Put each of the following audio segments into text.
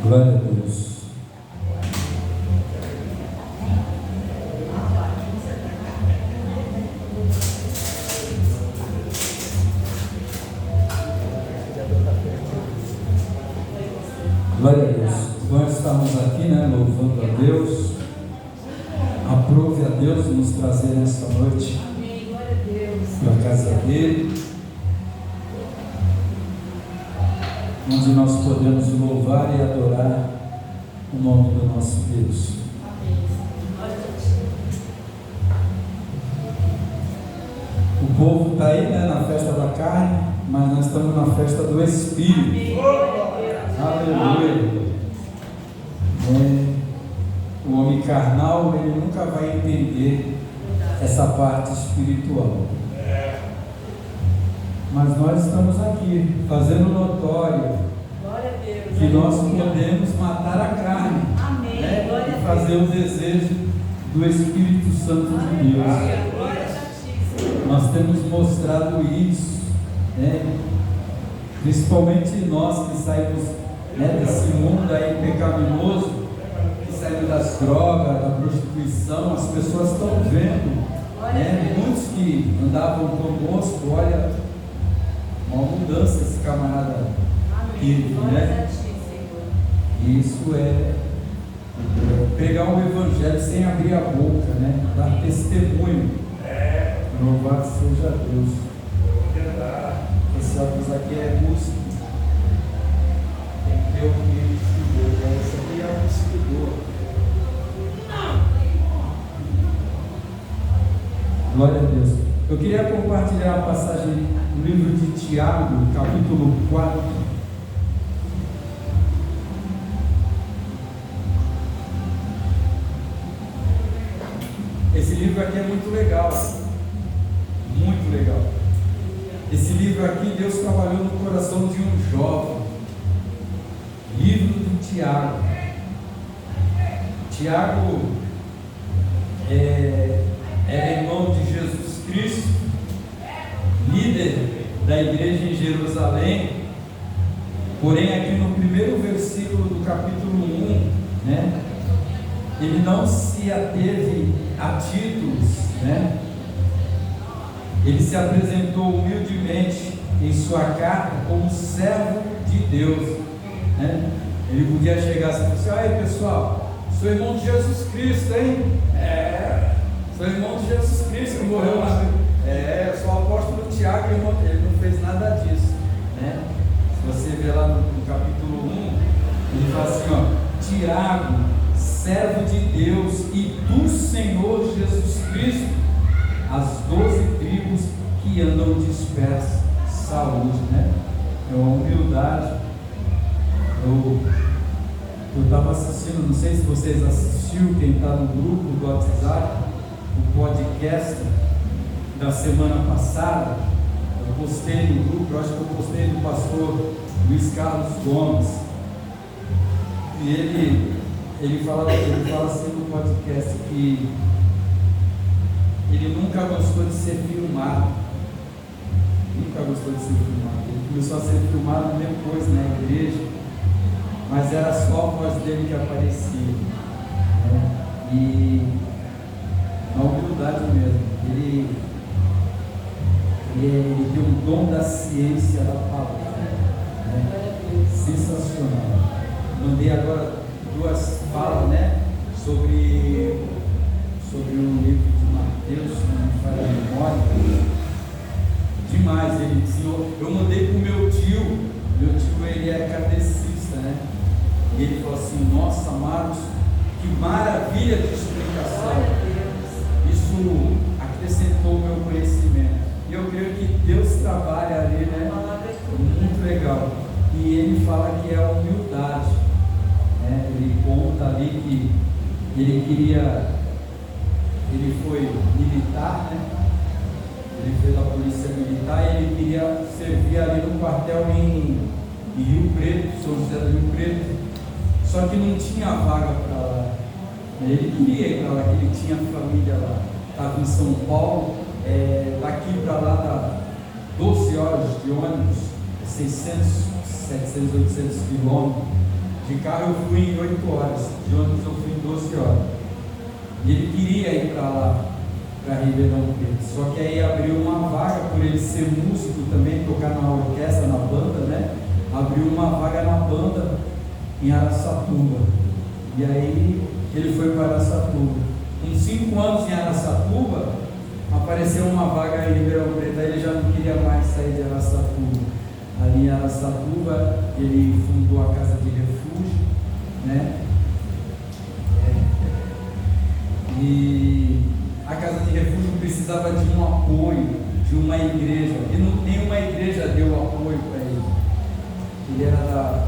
Glória a Deus. Glória a Deus. Nós estamos aqui, louvando a Deus. Aprove a Deus nos trazer nesta noite para a casa dele, onde nós podemos louvar e adorar o nome do nosso Deus. O povo está aí, na festa da carne, mas nós estamos na festa do Espírito. Aleluia. O homem carnal, ele nunca vai entender essa parte espiritual. Mas nós estamos aqui fazendo notório que nós podemos matar a carne, e fazer o desejo do Espírito Santo de Deus. Nós temos mostrado isso, principalmente nós que saímos desse mundo aí pecaminoso, que saímos das drogas, da prostituição. As pessoas estão vendo, muitos que andavam conosco, olha, uma mudança esse camarada teve, Isso é pegar o evangelho sem abrir a boca, dar testemunho. Louvado seja Deus. Esse óculos aqui é músico. Tem que ter um seguidor. Esse aqui é um seguidor. Glória a Deus. Eu queria compartilhar a passagem do livro de Tiago, capítulo 4. Esse livro aqui é muito legal. Muito legal. Esse livro aqui, Deus trabalhou no coração de um jovem. Livro do Tiago. Tiago era irmão de Jesus Cristo, líder da igreja em Jerusalém. Porém, aqui no primeiro versículo do capítulo 1, ele não se ateve a títulos, Ele se apresentou humildemente em sua carta como servo de Deus, Ele podia chegar assim e falar assim: aí pessoal, sou irmão de Jesus Cristo, hein? Sou irmão de Jesus Cristo, que morreu lá. Eu sou o apóstolo Tiago, irmão. Ele não fez nada disso, Se você ver lá no capítulo 1, ele fala assim: Tiago, servo de Deus e do Senhor Jesus Cristo, as 12 tribos que andam dispersas. Saúde, É uma humildade. Eu estava assistindo, não sei se vocês assistiram, quem está no grupo do WhatsApp, o podcast da semana passada. Eu postei no grupo, eu acho que eu postei do pastor Luiz Carlos Gomes, e ele fala assim no podcast que ele nunca gostou de ser filmado. Ele começou a ser filmado depois na igreja, mas era só a voz dele que aparecia, E na humildade mesmo, ele tem um dom da ciência da palavra, Sensacional. Mandei agora 2 falas, sobre um livro de Mateus, se não me falha a memória. Demais. Ele disse: eu mandei para o meu tio, ele é catecista, E ele falou assim: nossa, Marcos, que maravilha de explicação. Isso acrescentou o meu conhecimento. E eu creio que Deus trabalha ali, Muito legal. E ele fala que é a humildade, Ele conta ali que ele foi militar, Ele fez a polícia militar e ele queria servir ali no quartel em Rio Preto, São José do Rio Preto. Só que não tinha vaga para lá. Ele queria ir para lá, que ele tinha família lá. Estava em São Paulo, daqui para lá dá 12 horas de ônibus, 600, 700, 800 quilômetros. De carro eu fui em 8 horas, de ônibus eu fui em 12 horas. E ele queria ir para lá, para Ribeirão Preto. Só que aí abriu uma vaga, por ele ser músico também, tocar na orquestra, na banda, né? Abriu uma vaga na banda em Araçatuba. E aí ele foi para Araçatuba. Com 5 anos em Araçatuba, apareceu uma vaga em Ribeirão Preto. Aí ele já não queria mais sair de Araçatuba. Ali em Araçatuba, ele fundou a Casa de Refúgio, né? E a Casa de Refúgio precisava de um apoio, de uma igreja, e nenhuma igreja deu apoio para ele. Ele era da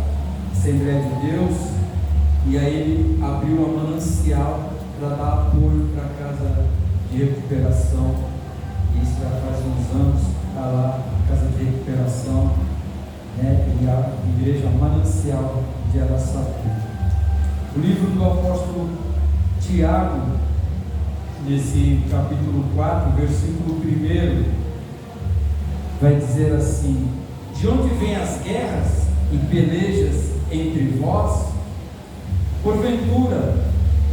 Assembleia de Deus, e aí ele abriu uma manancial para dar apoio para a Casa de Recuperação. Isso já faz uns anos, está lá, a Casa de Recuperação, né? E a Igreja Manancial de Araçatuba. O livro do apóstolo Tiago, nesse capítulo 4, versículo 1, vai dizer assim: de onde vêm as guerras e pelejas entre vós? Porventura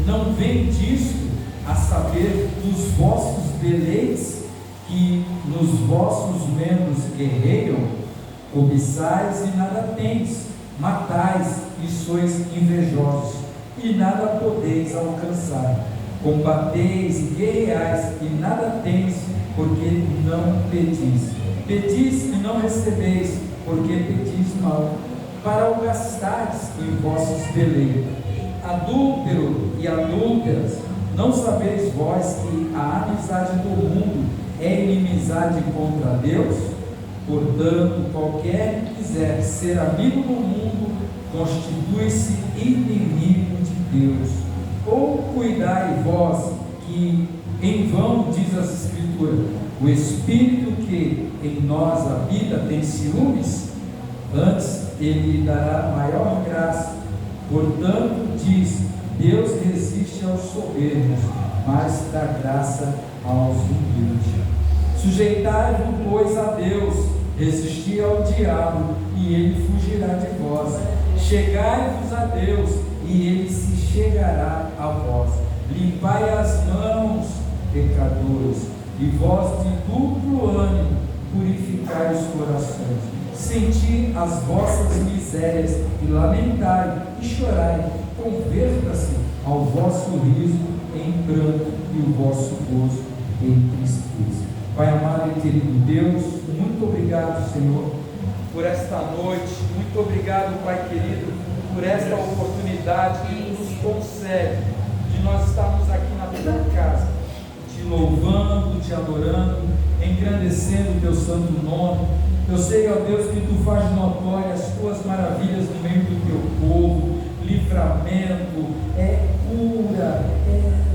não vem disto, a saber, dos vossos deleites que nos vossos membros guerreiam? Cobiçais e nada tendes, matais e sois invejosos, e nada podeis alcançar. Combateis e guerreais e nada tendes, porque não pedis. Pedis e não recebeis, porque pedis mal, para o gastardes em vossos deleites. Adúltero e adúlteras, não sabeis vós que a amizade do mundo é inimizade contra Deus? Portanto, qualquer que quiser ser amigo do mundo, constitui-se inimigo de Deus. Ou cuidai vós, que em vão, diz as Escrituras, o Espírito que em nós habita tem ciúmes? Antes ele lhe dará maior graça. Portanto, diz: Deus resiste aos soberbos, mas dá graça aos humildes. Sujeitai-vos, pois, a Deus, resisti ao diabo, e ele fugirá de vós. Chegai-vos a Deus, e ele se chegará a vós. Limpai as mãos, pecadores, e vós de duplo ânimo, purificai os corações. Senti as vossas misérias, e lamentai, e chorai. Converta-se ao vosso riso em pranto, e o vosso gozo em tristeza. Pai amado e querido Deus, muito obrigado, Senhor, por esta noite. Muito obrigado, Pai querido, por esta oportunidade que nos concede de nós estarmos aqui na tua casa, te louvando, te adorando, engrandecendo o teu santo nome. Eu sei, ó Deus, que tu fazes notórias as tuas maravilhas no meio do teu povo, livramento, cura,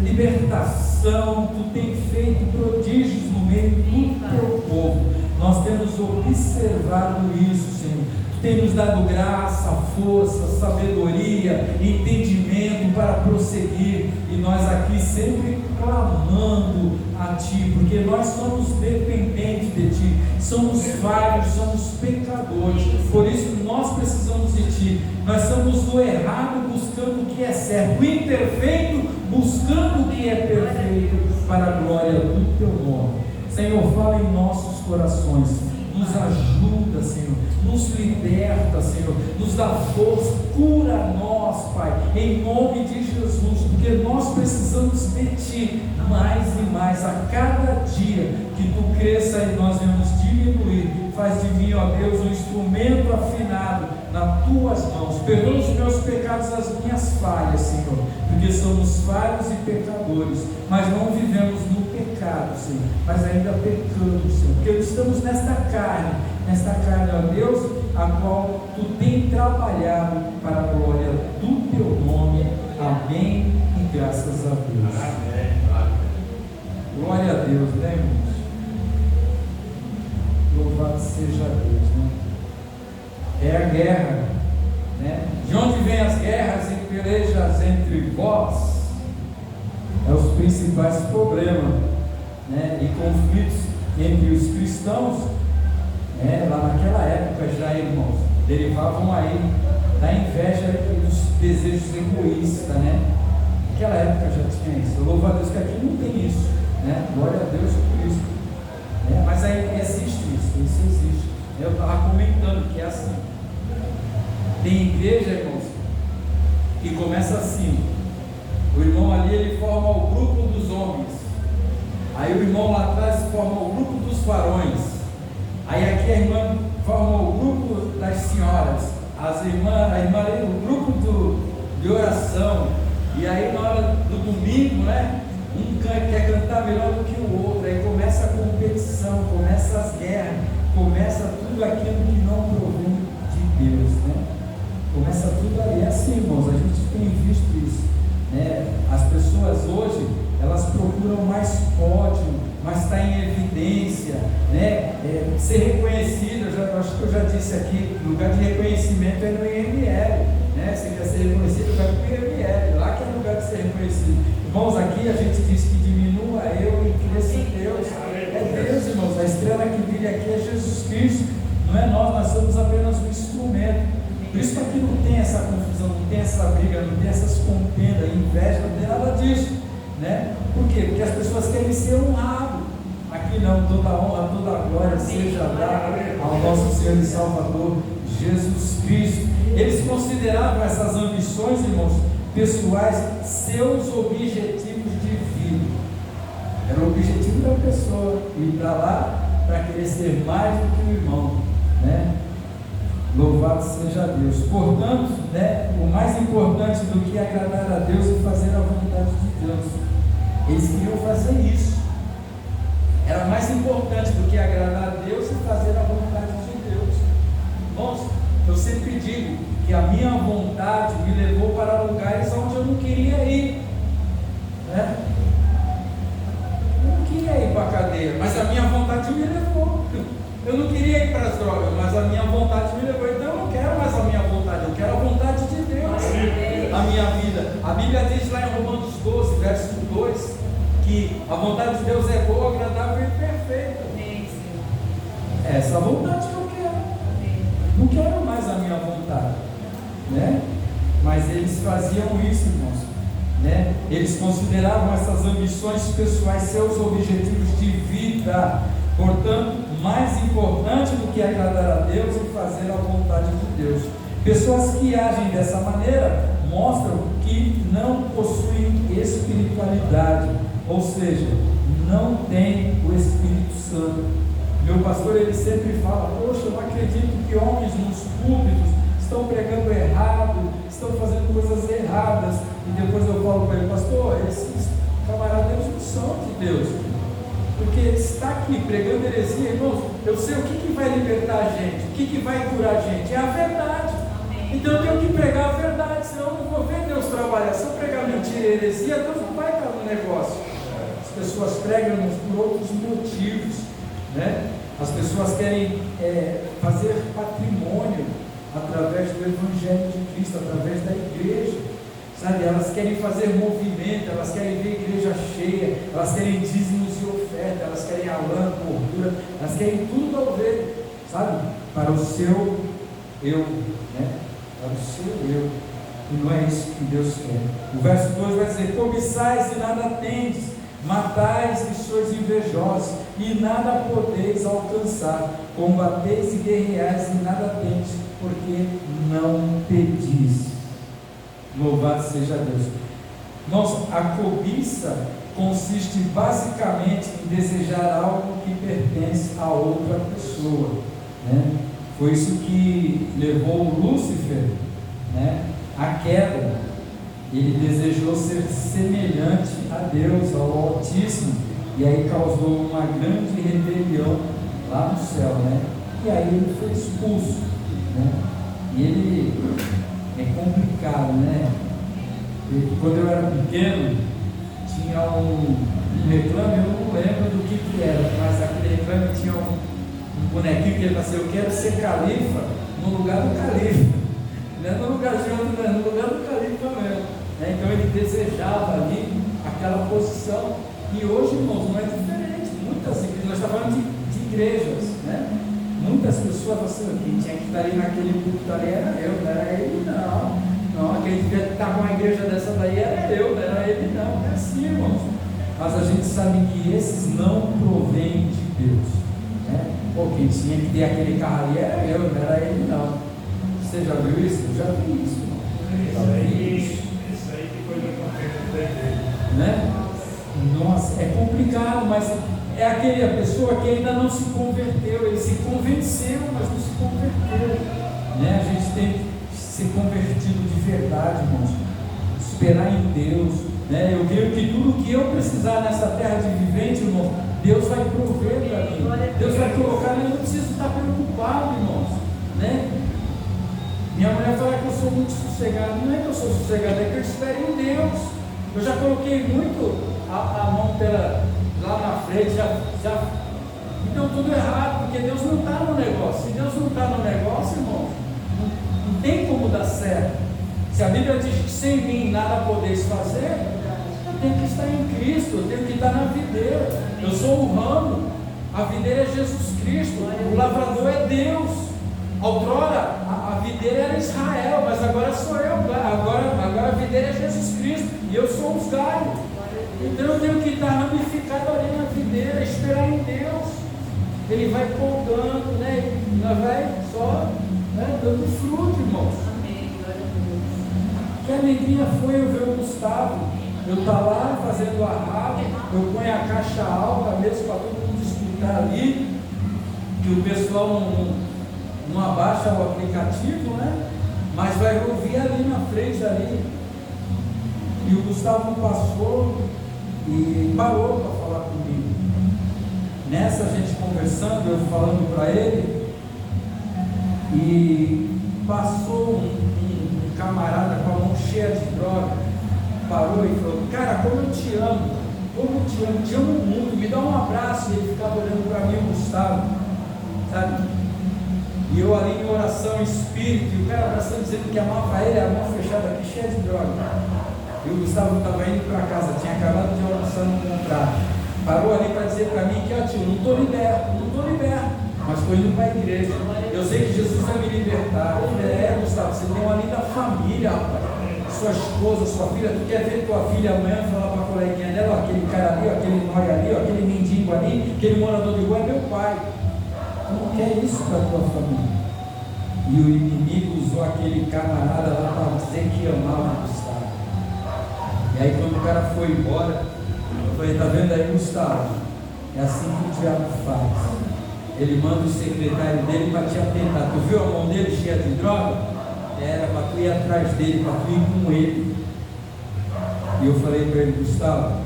libertação. Tu tem feito prodígios no meio do teu povo. Nós temos observado isso, Senhor. Tu tem nos dado graça, força, sabedoria, entendimento para prosseguir, e nós aqui sempre clamando a Ti, porque nós somos dependentes de Ti, somos falhos, somos pecadores, por isso nós precisamos de Ti. Nós somos do errado buscando o que é certo, o imperfeito buscando o que é perfeito, para a glória do Teu nome. Senhor, fala em nossos corações, nos ajuda, Senhor, nos liberta, Senhor, nos dá força, cura nós, Pai, em nome de Jesus, porque nós precisamos de Ti mais e mais, a cada dia que Tu cresça e nós vamos diminuir. Faz de mim, ó Deus, um instrumento afinado nas Tuas mãos. Perdoa os meus pecados, as minhas falhas, Senhor, porque somos falhos e pecadores, mas não vivemos no pecado, Senhor, mas ainda pecamos, Senhor, porque estamos nesta carne, ó Deus, a qual Tu tem trabalhado para a glória do Teu nome. Amém e graças a Deus. Amém. Glória a Deus, né, irmãos? Louvado seja Deus, né? É a guerra, né? De onde vêm as guerras e pelejas entre vós? É os principais problemas, né? E conflitos entre os cristãos, lá naquela época já, irmãos, derivavam aí da inveja e dos desejos egoístas, né? Naquela época já tinha isso. Eu louvo a Deus que aqui não tem isso, né? Glória a Deus por isso. Mas aí existe isso existe. Eu estava comentando que é assim. Tem igreja, irmãos, que começa assim. O irmão ali, ele forma o grupo dos homens. Aí o irmão lá atrás forma o grupo dos varões. Aí aqui a irmã forma o grupo das senhoras. A irmã ali, o grupo de oração. E aí na hora do domingo, né? Um quer cantar melhor do que o outro. Aí começa a competição, começa as guerras, começa tudo aquilo que não provém de Deus, né? Começa tudo ali. É assim, irmãos, a gente tem visto isso, né? As pessoas hoje, elas procuram mais pódio, mas está em evidência, né? Ser reconhecido. Eu acho que eu já disse aqui, o lugar de reconhecimento é no IML, né? Você quer ser reconhecido, vai para o IML, lá que é o lugar de ser reconhecido. Irmãos, aqui a gente diz que diminua eu e cresça Deus. É Deus, irmãos. A estrela que brilha aqui é Jesus Cristo, não é nós somos apenas um instrumento. Por isso que aqui não tem essa confusão, não tem essa briga, não tem essas contendas, inveja, não tem nada disso, né? Por quê? Porque as pessoas querem ser honradas. Aqui não, toda honra, toda glória seja dada ao nosso Senhor e Salvador Jesus Cristo. Eles consideravam essas ambições, irmãos, pessoais, seus objetivos de vida. Era o objetivo da pessoa ir para lá para querer ser mais do que o irmão, né? Louvado seja Deus. Portanto, né, o mais importante do que agradar a Deus é fazer a vontade de Deus. Eles queriam fazer isso. Era mais importante do que agradar a Deus e fazer a vontade de Deus. Irmãos, eu sempre digo que a minha vontade me levou para lugares onde eu não queria ir, né? Eu não queria ir para a cadeia, mas a minha vontade me levou. Eu não queria ir para as drogas, mas a minha vontade me levou. Então eu não quero mais a minha vontade, eu quero a vontade de Deus, a minha vida. A Bíblia diz lá em Romanos 12, verso 2, que a vontade de Deus é boa, agradável e perfeita. Essa é a vontade que eu quero. Não quero mais a minha vontade, né? Mas eles faziam isso, irmãos, né? Eles consideravam essas ambições pessoais seus objetivos de vida. Portanto, mais importante do que agradar a Deus é fazer a vontade de Deus. Pessoas que agem dessa maneira mostram que não possuem espiritualidade, ou seja, não tem o Espírito Santo. Meu pastor, ele sempre fala: poxa, eu não acredito que homens nos púlpitos estão pregando errado, estão fazendo coisas erradas. E depois eu falo para ele: pastor, esses camaradas não são de Deus, porque está aqui pregando heresia. Irmãos, eu sei o que vai libertar a gente, o que vai curar a gente, é a verdade. Então eu tenho que pregar a verdade, senão eu não vou ver Deus trabalhar. Se eu pregar mentira e heresia, Deus não vai estar no negócio. As pessoas pregam por outros motivos, né? As pessoas querem fazer patrimônio através do Evangelho de Cristo, através da igreja, sabe? Elas querem fazer movimento, elas querem ver a igreja cheia, elas querem dízimos e oferta, elas querem a lã, gordura, elas querem tudo ao ver, sabe? Para o seu eu, né? Para o seu eu. E não é isso que Deus quer. O verso 2 vai dizer: cobiçais e nada tendes, matais e sois invejosos, e nada podeis alcançar, combateis e guerreais e nada tendes, porque não pedis. Louvado seja Deus. Nossa, a cobiça consiste basicamente em desejar algo que pertence a outra pessoa, né? Foi isso que levou Lúcifer, né, à queda. Ele desejou ser semelhante a Deus, ao Altíssimo, e aí causou uma grande rebelião lá no céu, né? E aí ele foi expulso, né? E ele é complicado, né? Quando eu era pequeno, tinha um reclame, eu não lembro do que era, mas aquele reclame tinha um bonequinho que ele falou assim: eu quero ser califa no lugar do califa, não é no lugar de outro, não é no lugar do califa mesmo, né? Então ele desejava ali aquela posição. E hoje, irmãos, não é diferente. Muitas igrejas, nós estamos falando de igrejas, né? muitas pessoas falam assim, quem tinha que estar ali naquele culto ali era eu, não era ele não. Não, quem devia estar com uma igreja dessa daí era eu, não era ele não. É assim, irmãos. Mas a gente sabe que esses não provêm de Deus, né? Pô, quem tinha que ter aquele carro ali era eu, não era ele não. Você já viu isso? Eu já vi isso, Isso aí que foi da conferência, né? Nossa, é complicado, mas é aquela pessoa que ainda não se converteu. Ele se convenceu, mas não se converteu, né? A gente tem que ser convertido de verdade, irmãos. Esperar em Deus, né? Eu creio que tudo que eu precisar nessa terra de vivente, irmão, Deus vai prover para mim. Deus vai colocar, eu não preciso estar preocupado, irmãos, né? Minha mulher fala que eu sou muito sossegado. Não é que eu sou sossegado, é que eu espero em Deus. Eu já coloquei muito a mão lá na frente, já deu tudo errado, porque Deus não está no negócio. Se Deus não está no negócio, irmão, não tem como dar certo. Se a Bíblia diz que sem mim nada podeis fazer, eu tenho que estar em Cristo, eu tenho que estar na videira. Eu sou o ramo, a videira é Jesus Cristo, o lavrador é Deus. Outrora a videira era Israel, mas agora sou eu, agora a videira é Jesus Cristo, e eu sou os galhos. Então eu tenho que estar ramificado ali na videira, esperar em Deus. Ele vai podando, né? E nós vai só, né, dando fruto, irmãos. Que alegria foi eu ver o Gustavo. Eu estou lá fazendo a rádio, eu ponho a caixa alta mesmo para todo mundo escutar ali, que o pessoal não abaixa o aplicativo, né? Mas vai ouvir ali na frente ali. E o Gustavo passou e parou para falar comigo. Nessa a gente conversando, eu falando para ele, e passou um camarada com a mão cheia de droga, parou e falou: cara, como eu te amo, te amo muito, me dá um abraço. E ele ficava olhando para mim, o Gustavo, sabe? E eu ali em oração, em espírito, e o cara abraçando, dizendo que amava ele, a mão fechada aqui, cheia de droga. E o Gustavo estava indo para casa, tinha acabado de almoçar no contrato. Parou ali para dizer para mim que, ó tio, não estou liberto, mas estou indo para a igreja. Eu sei que Jesus vai me libertar. Gustavo, você tem uma linda família, rapaz. Sua esposa, sua filha, tu quer ver tua filha amanhã falar para a coleguinha dela, ó, aquele cara ali, ó, aquele nóia ali, ó, aquele mendigo ali, aquele morador de rua é meu pai. Tu não quer isso para a tua família. E o inimigo usou aquele camarada lá para dizer que amava o Gustavo. E aí quando o cara foi embora, eu falei: tá vendo aí, Gustavo? É assim que o diabo faz. Ele manda o secretário dele para te atentar. Tu viu a mão dele cheia de droga? Era para tu ir atrás dele, para tu ir com ele. E eu falei para ele: Gustavo,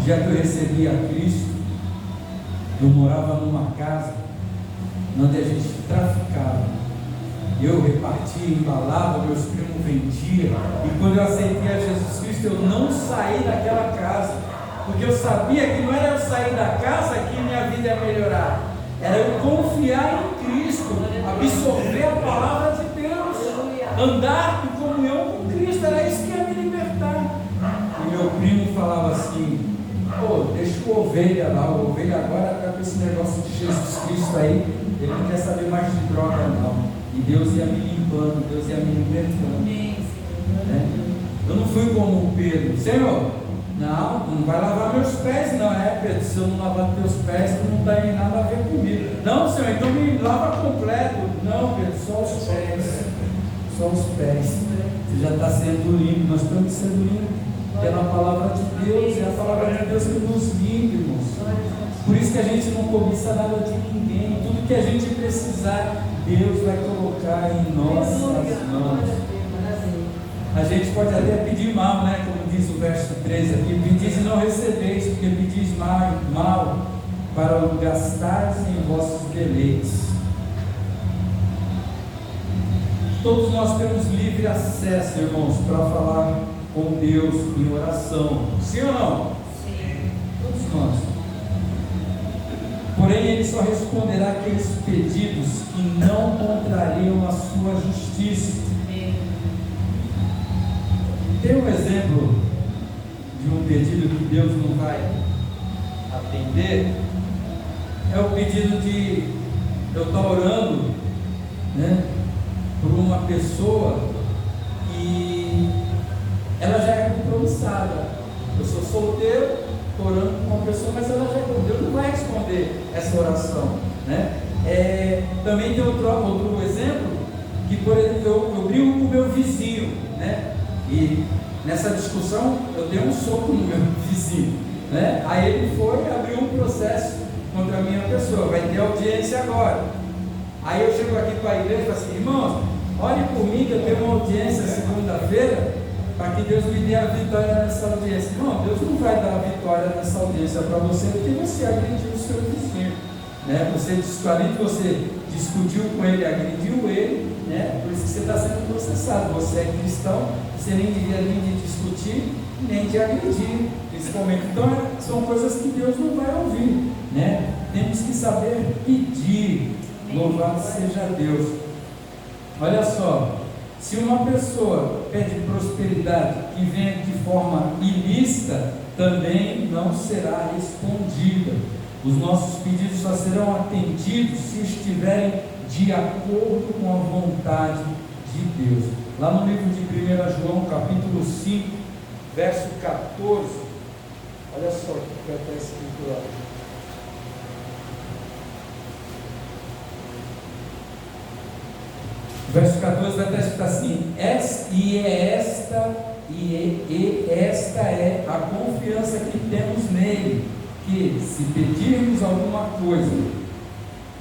já que eu recebi a Cristo, eu morava numa casa onde a gente traficava. Eu repartia, embalava, meus primos vendiam. E quando eu aceitei a Jesus Cristo, eu não saí daquela casa, porque eu sabia que não era eu sair da casa que minha vida ia melhorar, era eu confiar em Cristo, absorver a palavra de Deus, andar em comunhão com Cristo. Era isso que ia me libertar. E meu primo falava assim: pô, deixa o ovelha lá, o ovelha agora está com esse negócio de Jesus Cristo aí, ele não quer saber mais de droga não. E Deus ia me limpando, Deus ia me libertando, né? Eu não fui como o Pedro: Senhor, não vai lavar meus pés. Não, Pedro, se eu não lavar teus pés, tu não tem nada a ver comigo. Não, Senhor, então me lava completo. Não, Pedro, só os pés. Só os pés. Você já está sendo limpo. Nós estamos sendo limpos pela palavra de Deus. É a palavra de Deus que nos limpa, irmãos. Por isso que a gente não cobiça nada de ninguém. Tudo que a gente precisar, Deus vai colocar em nossas mãos. A gente pode até pedir mal, né? Como diz o verso 13 aqui: pedis e não recebeis, porque pedis mal para o gastares em vossos deleites. Todos nós temos livre acesso, irmãos, para falar com Deus em oração. Sim ou não? Sim. Todos nós. Porém, Ele só responderá aqueles pedidos que não contrariam a sua justiça. Tem um exemplo de um pedido que Deus não vai atender. É o pedido de eu estou orando, né, por uma pessoa que ela já é compromissada. Eu sou solteiro, estou orando por uma pessoa, mas ela já é compromissada. Deus não vai responder essa oração, né? Também tem outro exemplo, que por exemplo, eu brigo com o meu vizinho, né? E nessa discussão eu dei um soco no meu vizinho, né? Aí ele foi e abriu um processo contra a minha pessoa, vai ter audiência agora. Aí eu chego aqui para a igreja e falo assim: irmãos, ore por mim que eu tenho uma audiência segunda-feira, para que Deus me dê a vitória nessa audiência. Não, Deus não vai dar a vitória nessa audiência para você, porque você agrediu o seu vizinho, né? Além de você discutiu com ele, agrediu ele, né? Por isso que você está sendo processado. Você é cristão, você nem devia nem de discutir, nem de agredir, principalmente. Então são coisas que Deus não vai ouvir, né? Temos que saber pedir. Louvado seja Deus. Olha só, se uma pessoa pede prosperidade que venha de forma ilícita, também não será respondida. Os nossos pedidos só serão atendidos se estiverem de acordo com a vontade de Deus. Lá no livro de 1 João, capítulo 5, verso 14, olha só o que está escrito lá. Verso 14 vai estar escrito assim: esta é a confiança que temos nele, que se pedirmos alguma coisa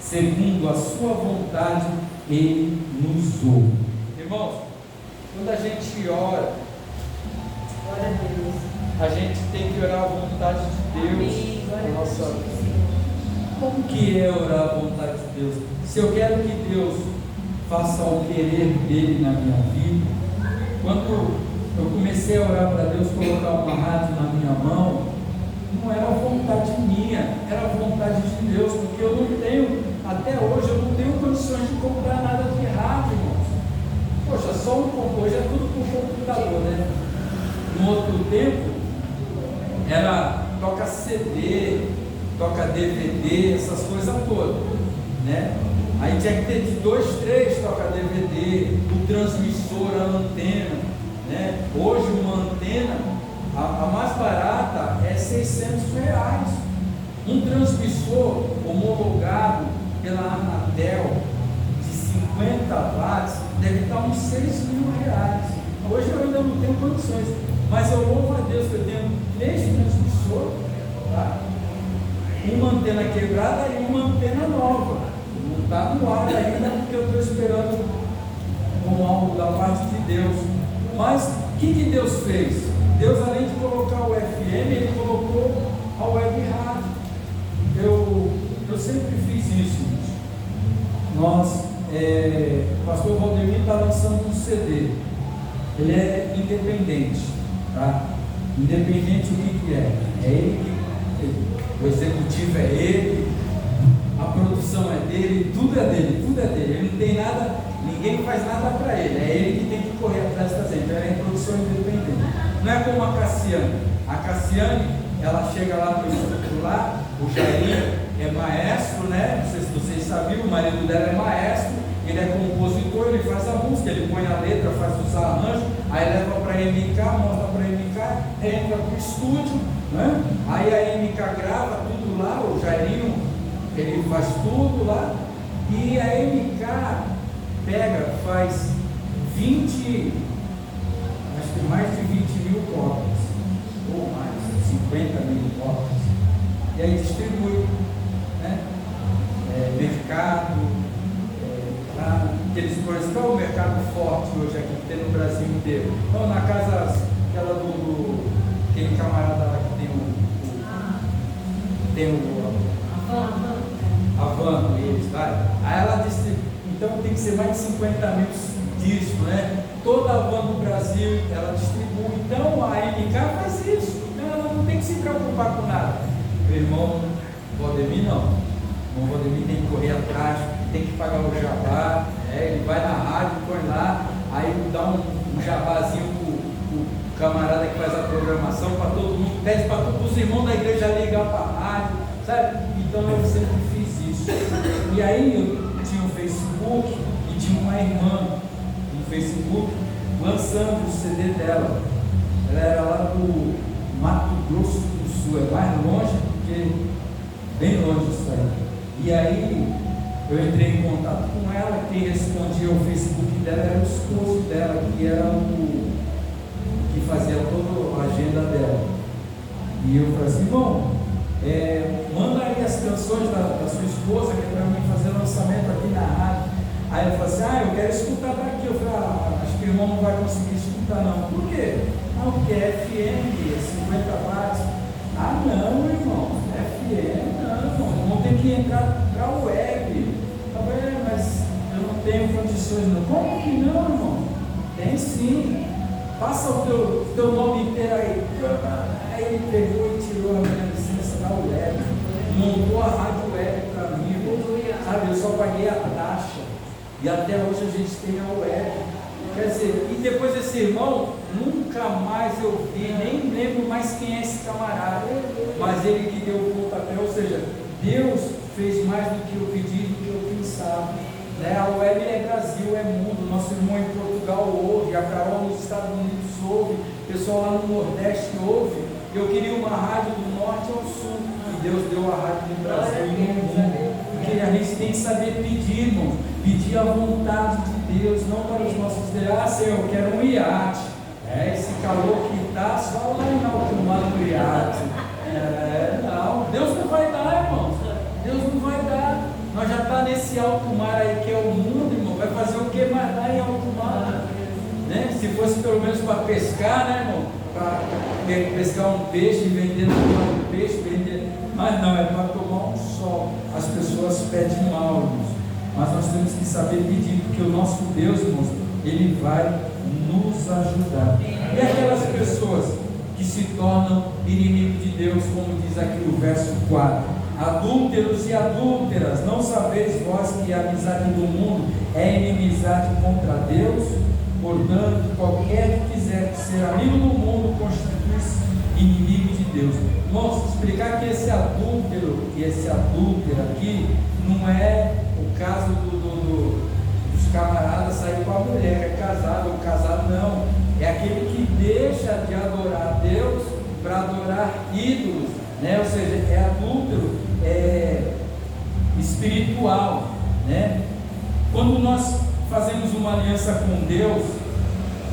segundo a sua vontade, ele nos ouve. Irmãos, quando a gente ora, a gente tem que orar a vontade de Deus na nossa vida. Como que é orar a vontade de Deus? Se eu quero que Deus faça o querer dele na minha vida. Quando eu comecei a orar para Deus colocar uma rádio na minha mão, não era vontade minha, era vontade de Deus, porque eu não tenho, até hoje eu não tenho condições de comprar nada de rádio, irmãos. Poxa, só hoje é tudo por computador, né? No outro tempo era toca CD, toca DVD, essas coisas todas, né? Aí tinha que ter de 2, 3 toca-DVD, o transmissor, a antena, né? Hoje uma antena, a mais barata é R$600. Um transmissor homologado pela Anatel de 50 watts deve estar uns R$6.000. Hoje eu ainda não tenho condições, mas eu louvo a Deus que eu tenho 3 transmissores, tá? Uma antena quebrada e uma antena nova. Não está no ar ainda, porque eu estou esperando algo da parte de Deus. Mas o que Deus fez? Deus, além de colocar o FM, Ele colocou a web rádio. Eu sempre fiz isso. O pastor Valdemir está lançando um CD. Ele é independente, tá? Independente o que é? É ele, o executivo é ele, a produção é dele, tudo é dele, ele não tem nada, ninguém faz nada para ele, é ele que tem que correr atrás de fazer. Então ela é em produção independente, não é como a Cassiane, ela chega lá no estúdio lá, o Jairinho é maestro, né? Não sei se vocês sabiam, o marido dela é maestro, ele é compositor, ele faz a música, ele põe a letra, faz os arranjos, aí leva para a MK, mostra para a MK, entra para o estúdio, né? Aí a MK grava tudo lá, o Jairinho ele faz tudo lá, e a MK faz 20, acho que mais de 20.000 cópias, ou mais, 50.000 cópias, e aí distribui, né? Mercado, aqueles coisas, qual é o mercado forte hoje aqui que tem no Brasil inteiro? Então, na casa, aquela aquele camarada lá que tem a van, eles, vai. Aí ela disse, então tem que ser mais de 50.000 discos, né? Toda a van do Brasil ela distribui. Então a MK faz isso. Então ela não tem que se preocupar com nada. Meu irmão Valdemir não. O irmão Valdemir tem que correr atrás, tem que pagar o jabá. Ele vai na rádio, põe lá, aí dá um jabazinho pro camarada que faz a programação para todo mundo, pede para todos os irmãos da igreja ligar para a rádio, sabe? Então eu sempre fiz isso. E aí Facebook e tinha uma irmã no Facebook lançando o CD dela. Ela era lá do Mato Grosso do Sul, é mais longe porque bem longe isso aí. E aí eu entrei em contato com ela, quem respondia o Facebook dela era o esposo dela, que era o que fazia toda a agenda dela. E eu falei assim, bom, manda aí as canções da sua esposa, que é para mim fazer lançamento aqui na rádio. Aí ele falou assim, eu quero escutar daqui. Eu falei, acho que o irmão não vai conseguir escutar não. Por quê? Não, porque é FM, 50 watts. Não, irmão, FM, não, o irmão tem que entrar para a web. Eu falei, mas eu não tenho condições não. Como que não, irmão? Tem sim. Passa o teu nome inteiro aí. Aí ele pegou e tirou a minha licença da web, montou a rádio web para mim, sabe? Eu só paguei a taxa e até hoje a gente tem a web. Quer dizer, e depois desse irmão, nunca mais eu vi, nem lembro mais quem é esse camarada, mas ele que deu o pontapé, ou seja, Deus fez mais do que eu pedi, do que eu pensava. A web é Brasil, é mundo, nosso irmão em Portugal ouve, a Carol nos Estados Unidos ouve, o pessoal lá no Nordeste ouve. Eu queria uma rádio do Norte ao Sul, e Deus deu a rádio do Brasil e no mundo. Porque a gente tem que saber pedir, irmão, pedir a vontade de Deus, não para os nossos desejos. Senhor, eu quero um iate. Esse calor que está, só lá em alto mar do iate. Não, Deus não vai dar, irmãos. Deus não vai dar. Nós já está nesse alto mar aí que é o mundo, irmão. Vai fazer o que mais lá em alto mar? Né? Se fosse pelo menos para pescar, né, irmão? Para pescar um peixe e vender no peixe, mas não, é para tomar um sol. As pessoas pedem mal, irmãos. Mas nós temos que saber pedir, porque o nosso Deus, irmãos, Ele vai nos ajudar. E aquelas pessoas que se tornam inimigos de Deus, como diz aqui o verso 4: adúlteros e adúlteras, não sabeis vós que a amizade do mundo é inimizade contra Deus? Portanto, qualquer que quiser ser amigo do mundo constitui-se inimigo de Deus. Vamos explicar que esse adúltero e esse adúltero aqui não é o caso dos camaradas sair com a mulher, que é casado ou casado, não. É aquele que deixa de adorar a Deus para adorar ídolos, né? Ou seja, é adúltero espiritual, né? Quando nós fazemos uma aliança com Deus,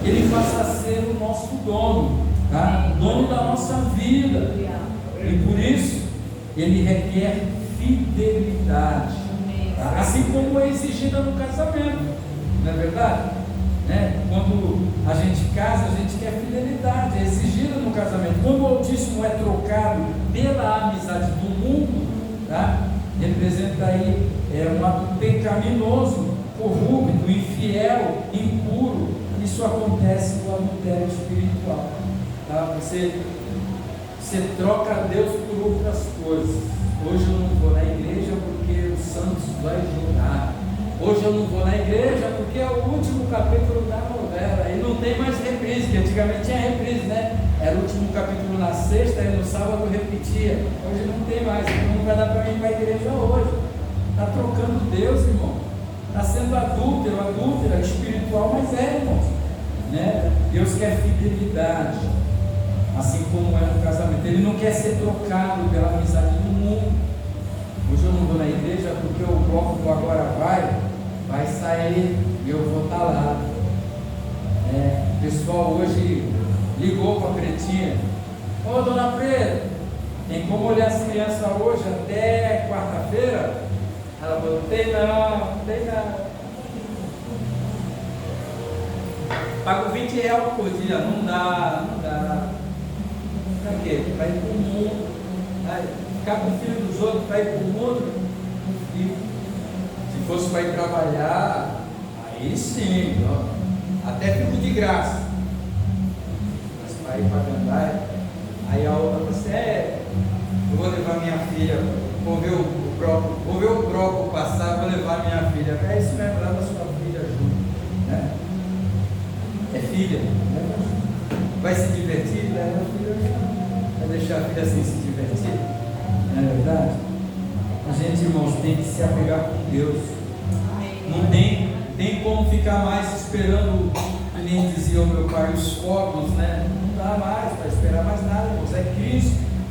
Ele passa a ser o nosso dono, tá? Dono da nossa vida, e por isso Ele requer fidelidade, tá? Assim como é exigida no casamento, não é verdade? Né? Quando a gente casa, a gente quer fidelidade, é exigida no casamento. Quando o Altíssimo é trocado pela amizade do mundo, tá? Representa aí um ato pecaminoso, corrupto, infiel, impuro. Isso acontece no adultério espiritual, tá? Você troca Deus por outras coisas. Hoje eu não vou na igreja porque o Santos vai jogar. Hoje eu não vou na igreja porque é o último capítulo da novela e não tem mais reprise, que antigamente tinha reprise, né? Era o último capítulo na sexta e no sábado repetia. Hoje não tem mais, então não vai dar para ir para a igreja hoje. Está trocando Deus, irmão. Está sendo adúltero, adúltera, espiritual, mas é, irmãos, né? Deus quer fidelidade, assim como é no casamento. Ele não quer ser trocado pela amizade do mundo. Hoje eu não vou na igreja porque o bloco agora vai sair e eu vou estar lá. O pessoal hoje ligou para a Pretinha: ô dona Preta, tem como olhar as crianças hoje até quarta-feira? Ela falou: tem não. Pago R$20 por dia, não dá. Para quê? Para ir para o mundo. Ficar com o filho dos outros para ir para o mundo, e se fosse para ir trabalhar, aí sim, ó, até fico de graça. Mas para ir para Gandai, aí a outra falou assim: eu vou levar minha filha, vou ver o bloco passar, vou levar minha filha. É isso mesmo, leva sua filha junto, né? É filha, né? Vai se divertir, leva a filha junto. Vai deixar a filha assim se divertir? Não é verdade? A gente, irmãos, tem que se apegar com Deus. Não tem como ficar mais esperando, que nem dizia o meu pai, os fogos, né? Não dá mais para esperar mais nada, irmãos.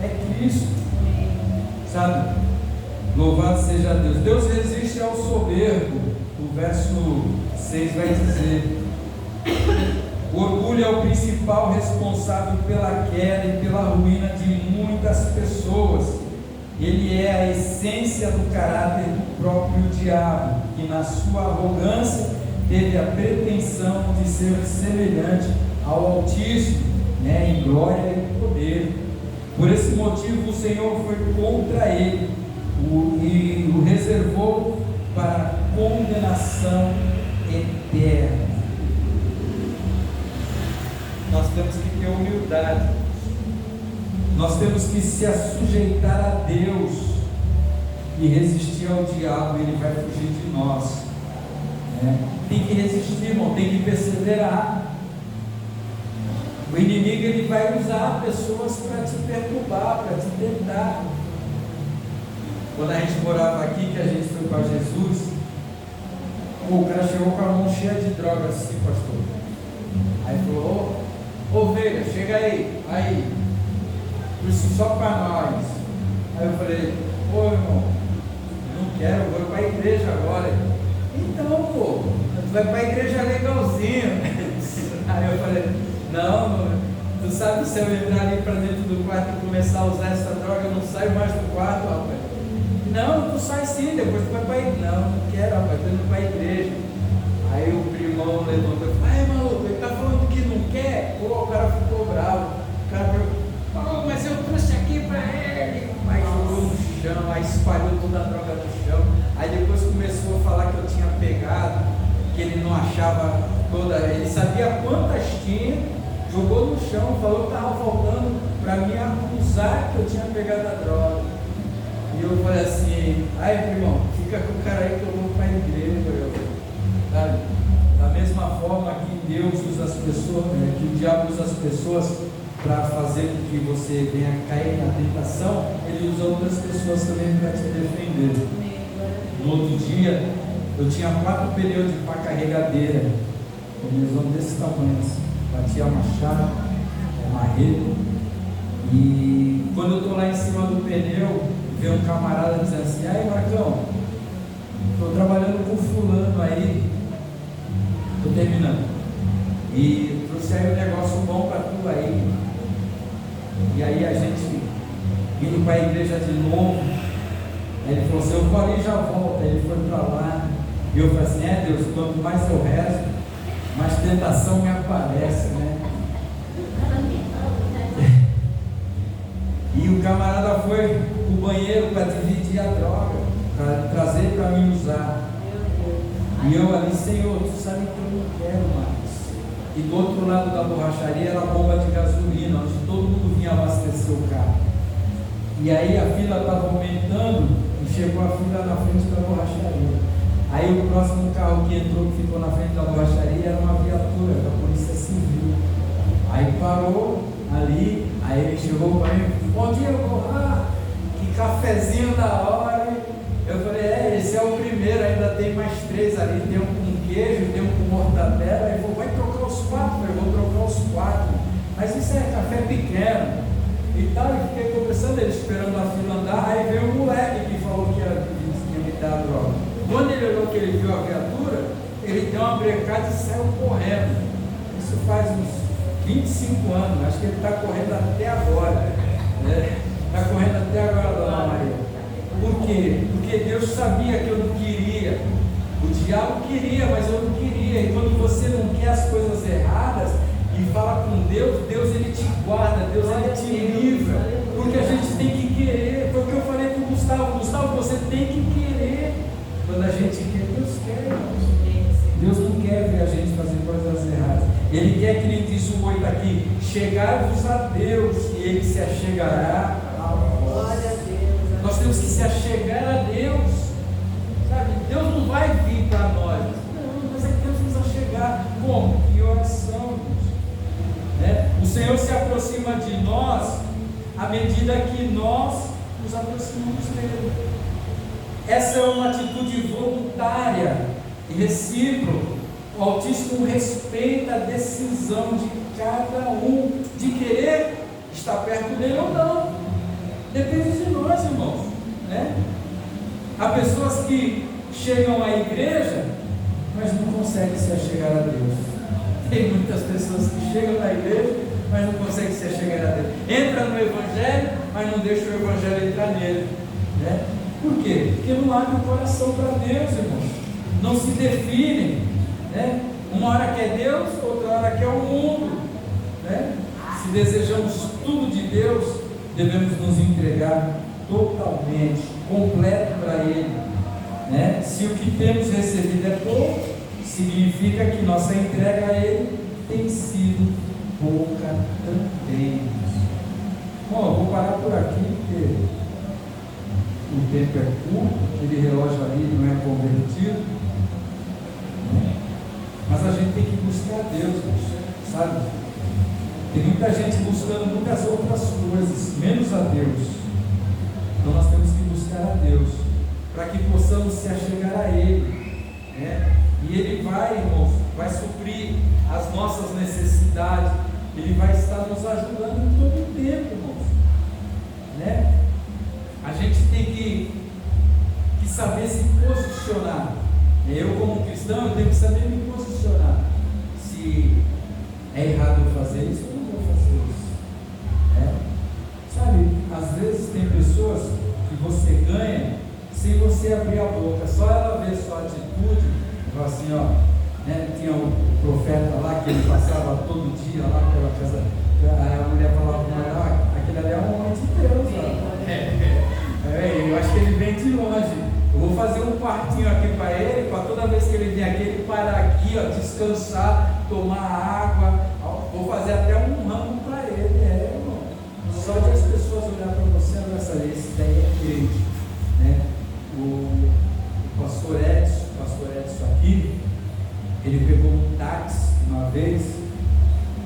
É Cristo, sabe? Louvado seja Deus. Deus resiste ao soberbo. O verso 6 vai dizer: o orgulho é o principal responsável pela queda e pela ruína de muitas pessoas. Ele é a essência do caráter do próprio diabo, que na sua arrogância teve a pretensão de ser semelhante ao Altíssimo, né, em glória e poder. Por esse motivo o Senhor foi contra ele e o reservou para condenação eterna. Nós temos que ter humildade. Nós temos que se sujeitar a Deus e resistir ao diabo, ele vai fugir de nós. Tem que resistir, irmão, tem que perseverar. O inimigo ele vai usar pessoas para te perturbar, para te tentar. Quando a gente morava aqui, que a gente foi para Jesus, o cara chegou com a mão cheia de droga assim, pastor. Aí falou: ovelha, chega aí, isso só para nós. Aí eu falei: pô, irmão, não quero, eu vou para a igreja agora. Então, pô, tu vai para a igreja legalzinho. Aí eu falei: não, tu sabe, se eu entrar ali para dentro do quarto e começar a usar essa droga, eu não saio mais do quarto, rapaz. Não, tu sai sim, depois tu vai para a igreja. Não quero, rapaz, tô indo para a igreja. Aí o primão levantou e falou: ai, maluco, ele está falando que não quer? Pô, o cara ficou bravo. O cara falou: mas eu trouxe aqui para ele. Aí jogou no chão, aí espalhou toda a droga no chão. Aí depois começou a falar que eu tinha pegado, que ele não achava toda, ele sabia quantas tinha, jogou no chão, falou que estava faltando para me acusar que eu tinha pegado a droga. E eu falei assim: ai, irmão, fica com o cara aí que eu vou para a igreja. Sabe? Da mesma forma que Deus usa as pessoas, que o diabo usa as pessoas para fazer com que você venha cair na tentação, ele usa outras pessoas também para te defender. No outro dia, eu tinha 4 pneus de pá carregadeira, começando desse tamanho assim, batia a machado, marreta, e quando eu estou lá em cima do pneu, veio um camarada dizendo assim: ai, Marcão, estou trabalhando com fulano aí, estou terminando, e trouxe aí um negócio bom para tu aí. E aí a gente indo para a igreja de novo, aí ele falou assim: eu vou ali e já volto. Aí ele foi para lá, e eu falei assim: Deus, quanto mais eu rezo, mais tentação me aparece, né? E o camarada foi para o banheiro para dividir a droga, para trazer para mim usar. E eu ali: Senhor, tu sabe que eu não quero mais. E do outro lado da borracharia era a bomba de gasolina, onde todo mundo vinha abastecer o carro. E aí a fila estava aumentando e chegou a fila na frente da borracharia. Aí o próximo carro que entrou, que ficou na frente da borracharia, era uma viatura da Polícia Civil. Aí parou ali, aí ele chegou para mim: bom dia, que cafezinho da hora. Eu falei: esse é o primeiro, ainda tem mais 3 ali, tem um com queijo, tem um com mortadela. Ele falou: vai trocar os 4? Eu falei: vou trocar os 4. Mas isso é café pequeno e tal. E fiquei conversando, ele esperando a fila andar. Aí veio um moleque que falou que ia me dar a droga. Quando ele olhou que ele viu a viatura, ele deu uma brecada e saiu correndo. Isso faz uns 25 anos, acho que ele está correndo até agora. Está correndo até agora, dona Maria. Por quê? Porque Deus sabia que eu não queria. O diabo queria, mas eu não queria. E quando você não quer as coisas erradas e fala com Deus, Deus ele te guarda, Deus ele te livra. Porque a gente tem que querer. Foi o que eu falei com o Gustavo: Gustavo, você tem que querer. Quando a gente quer, Deus quer. Deus não quer ver a gente fazer coisas erradas. Ele quer, que ele diz o 8 aqui: chegai-vos a Deus e ele se achegará a vós. Glória a Deus. Nós temos que se achegar a Deus, sabe? Deus não vai vir para nós, não, mas é que Deus nos achegar. Como? Em oração, né? O Senhor se aproxima de nós à medida que nós nos aproximamos dele. Essa é uma atitude voluntária e recíproco. O Altíssimo respeita a decisão de cada um de querer estar perto dele ou não. Depende de nós, irmãos, né? Há pessoas que chegam à igreja, mas não conseguem se achegar a Deus. Tem muitas pessoas que chegam na igreja, mas não conseguem se achegar a Deus. Entra no Evangelho, mas não deixa o Evangelho entrar nele, né? Por quê? Porque não abre o coração para Deus, irmãos. Não se definem, né? Uma hora quer Deus, outra hora quer o mundo, né? Se desejamos tudo de Deus, devemos nos entregar totalmente, completo para Ele, né? Se o que temos recebido é pouco, significa que nossa entrega a Ele tem sido pouca também. Bom, eu vou parar por aqui, porque o tempo é curto, aquele relógio ali não é convertido, né? Mas a gente tem que buscar a Deus, sabe? Tem muita gente buscando muitas outras coisas, menos a Deus. Então nós temos que buscar a Deus, para que possamos se achegar a Ele, né? E Ele vai, irmãos, vai suprir as nossas necessidades. Ele vai estar nos ajudando em todo o tempo, irmãos, né? A gente tem que saber se posicionar. Eu, como cristão, eu tenho que saber me posicionar. Se é errado eu fazer isso, eu não vou fazer isso, né? Sabe, às vezes tem pessoas que você ganha sem você abrir a boca, só ela ver sua atitude, fala assim, ó, né? Tinha um profeta lá que ele passava todo dia lá pela casa, a mulher falava para ele, ó, aquele ali é um homem de Deus, ó. Eu acho que ele vem de longe. Eu vou fazer um quartinho aqui para ele, para toda vez que ele vem aqui, ele parar aqui, ó, descansar, tomar água. Vou fazer até um ramo para ele, irmão. Só de as pessoas olhar para você, esse daí é crente, né? O pastor Edson aqui, ele pegou um táxi uma vez,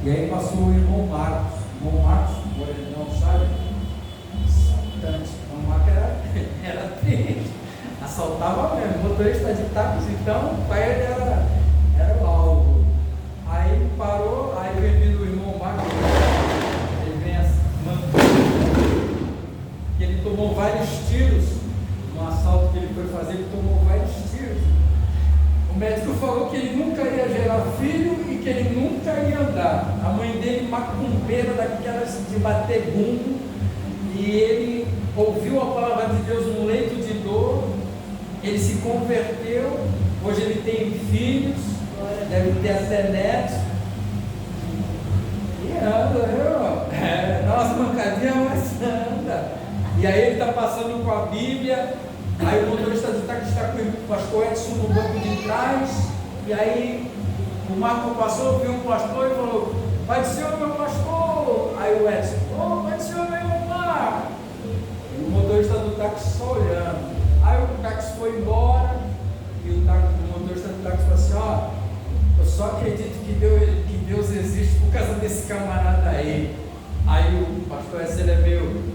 e aí passou o irmão Marcos. O irmão Marcos, ele não sabe, assaltante. O irmão Marcos era triste, assaltava mesmo, motorista de táxi, então, para ele era o alvo. Aí parou, aí veio o irmão Marcos, ele vem que ele tomou vários tiros, no assalto que ele foi fazer, ele tomou vários tiros. O médico falou que ele nunca ia gerar filho e que ele nunca ia andar. A mãe dele, macumbeira daquelas de bater bumbo, e ele ouviu a palavra de Deus no leito de dor, ele se converteu, hoje ele tem filhos, deve ter até netos, e anda, dá umas mancadinhas, mas anda. E aí ele está passando com a Bíblia, aí o motorista de táxi está com o pastor Edson no banco de trás, e aí o Marco passou, viu o pastor e falou, vai de Senhor, meu pastor. Aí o Edson, vai de Senhor, meu irmão. E o motorista do táxi só olhando. Aí o táxi foi embora, e o motorista do táxi falou assim, ó, eu só acredito que Deus existe por causa desse camarada aí. Aí o pastor Edson, ele é meu,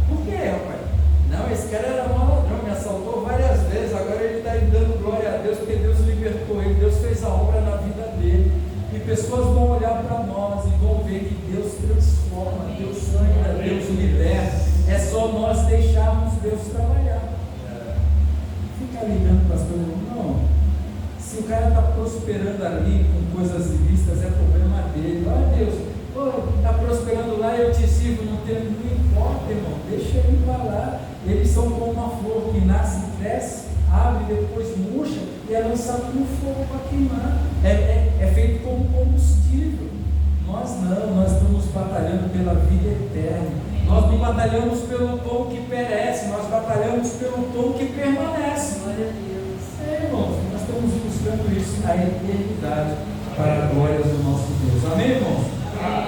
por que, rapaz? Não, esse cara era malandrão, me assaltou várias vezes, agora ele está dando glória a Deus, porque Deus libertou ele, Deus fez a obra na vida dele, e pessoas vão olhar para nós e vão ver que Deus transforma, Deus sangra, Deus liberta, é só nós deixarmos Deus trabalhar. Ficar ligando para as coisas, não, se o cara está prosperando ali com coisas ilícitas, é problema dele, olha Deus, está prosperando lá, eu te sirvo, não importa, irmão, deixa ele para lá. Eles são como uma flor que nasce, cresce, abre, depois murcha e é lançado no fogo para queimar. É feito como combustível. Nós não, nós estamos batalhando pela vida eterna. Nós não batalhamos pelo pão que perece, nós batalhamos pelo pão que permanece. Glória a Deus. Irmãos, nós estamos buscando isso na eternidade para a glória do nosso Deus. Amém, irmãos?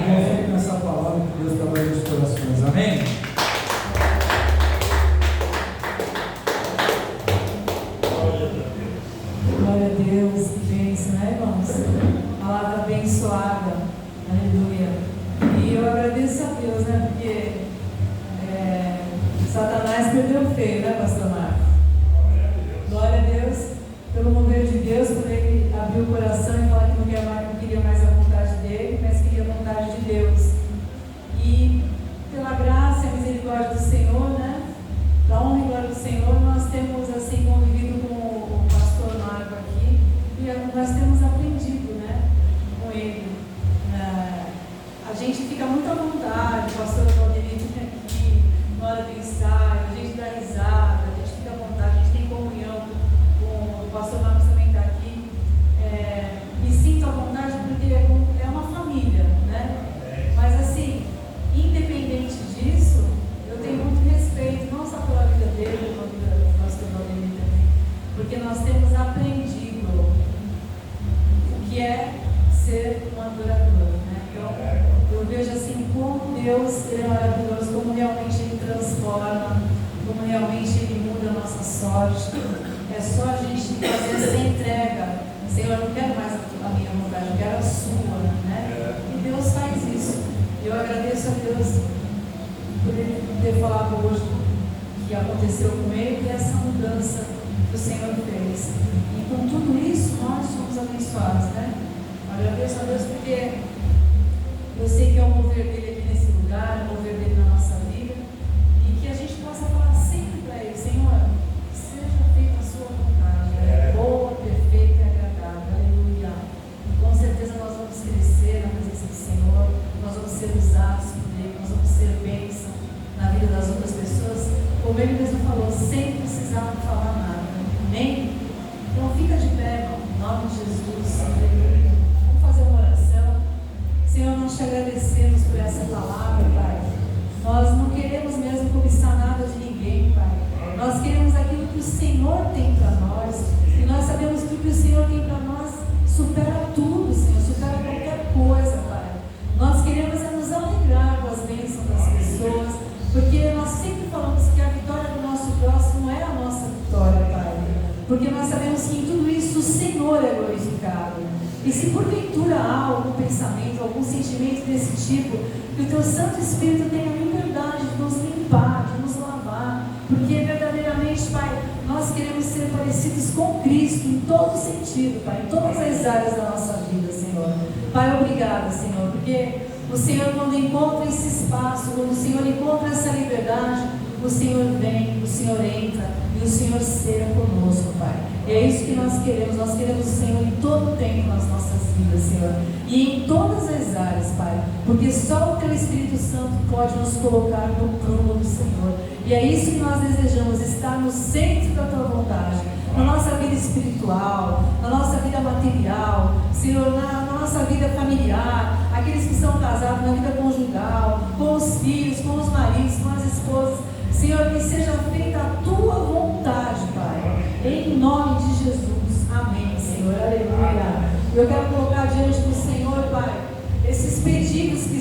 Irmãos, fiquem com essa palavra que Deus trabalha nos corações. Amém? Glória a Deus, que bênção, né, irmãos? Palavra abençoada, aleluia. E eu agradeço a Deus, né, porque Satanás perdeu feio, né, pastor Marcos? Glória a Deus, pelo mover de Deus. fala que não queria mais a vontade dele, mas queria a vontade de Deus. E pela graça e a misericórdia do Senhor, né? Da honra e glória do Senhor, nós temos assim convivido com o pastor Marco aqui e nós temos aprendido, né? Com ele. A gente fica muito à vontade, o pastor Valdemir vem aqui, na hora do ensaio, a gente dá risada, a gente fica à vontade, a gente tem comunhão com o pastor Marcos também está aqui. Me sinto à vontade porque é uma família, né? Mas assim, independente disso, eu tenho muito respeito, não só pela vida dele, como pela vida do pastor Valdemir também, porque nós temos aprendido o que é ser um adorador, né? Eu vejo assim como Deus é maravilhoso, como realmente Ele transforma, como realmente Ele muda a nossa sorte. É só a gente fazer essa entrega. Senhor, eu não quero mais a minha vontade, eu quero a sua, né? E Deus faz isso. Eu agradeço a Deus por Ele ter falado hoje que aconteceu com Ele e essa mudança que o Senhor fez. E com tudo isso, nós somos abençoados, né? Eu agradeço a Deus porque eu sei que é o mover dele aqui nesse lugar, o mover dele na nossa vida, e que a gente possa falar sempre para Ele: Senhor, seja feita a sua vontade, boa, perfeita e agradável, aleluia. E com certeza nós vamos crescer na presença do Senhor, nós vamos ser usados por Ele, nós vamos ser bênção na vida das outras pessoas, como Ele mesmo falou, sem precisar falar nada, amém? Então fica de pé, em nome de Jesus, aleluia. Vamos fazer uma oração. Senhor, nós te agradecemos por essa palavra, Pai. Nós não queremos mesmo cobiçar nada de ninguém, Pai. Nós queremos aquilo que o Senhor tem para nós. E nós sabemos que o que o Senhor tem para nós supera tudo, Senhor, supera qualquer coisa, Pai. Nós queremos nos alegrar com as bênçãos das pessoas, porque nós sempre falamos que a vitória do nosso próximo é a nossa vitória, Pai. Porque nós sabemos que em tudo isso o Senhor é glorificado. E se porventura há algum pensamento, algum sentimento desse tipo, que o Teu Santo Espírito tenha a liberdade de nos limpar, de nos lavar, porque verdadeiramente, Pai, nós queremos ser parecidos com Cristo em todo sentido, Pai, em todas as áreas da nossa vida, Senhor. Pai, obrigada, Senhor, porque o Senhor, quando encontra esse espaço, quando o Senhor encontra essa liberdade, o Senhor vem, o Senhor entra e o Senhor será conosco, Pai. E é isso que nós queremos o Senhor em todo o tempo nas nossas vidas, Senhor. E em todas as áreas, Pai. Porque só o Teu Espírito Santo pode nos colocar no prumo do Senhor. E é isso que nós desejamos, estar no centro da Tua vontade. Na nossa vida espiritual, na nossa vida material, Senhor, na nossa vida familiar, aqueles que são casados, na vida conjugal, com os filhos, com os maridos, com as esposas. Senhor, que seja feita a Tua vontade, Pai, em nome de Jesus, amém, Senhor, aleluia. Eu quero colocar diante do Senhor, Pai, esses pedidos que